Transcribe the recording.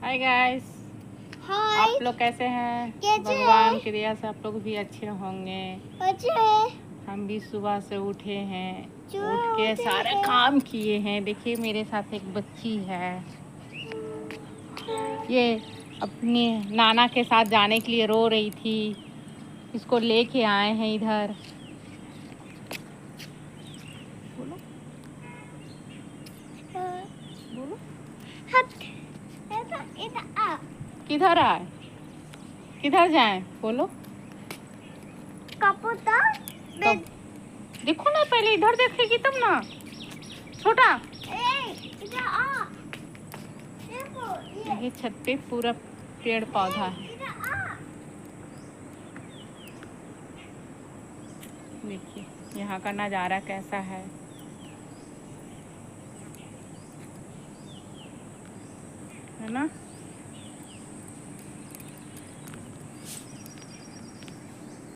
Hi guys. हाय। आप लोग कैसे हैं? कैसे भगवान की दया से आप लोग भी अच्छे होंगे। अच्छे हम भी सुबह से उठे हैं, उठ के उठे सारे हैं। काम किए हैं। देखिए मेरे साथ एक बच्ची है, ये अपनी नाना के साथ जाने के लिए रो रही थी। इसको लेके आए हैं इधर। बोलो बोलो। हट इधर आ। किधर आए, किधर जाएं? बोलो। कपूता तब देखो ना, पहले इधर देखेगी तब ना। छोटा इधर आ। देखो ये छत पे पूरा पेड़ पौधा है। इधर आ। देखिए यहाँ का नज़ारा कैसा है ना।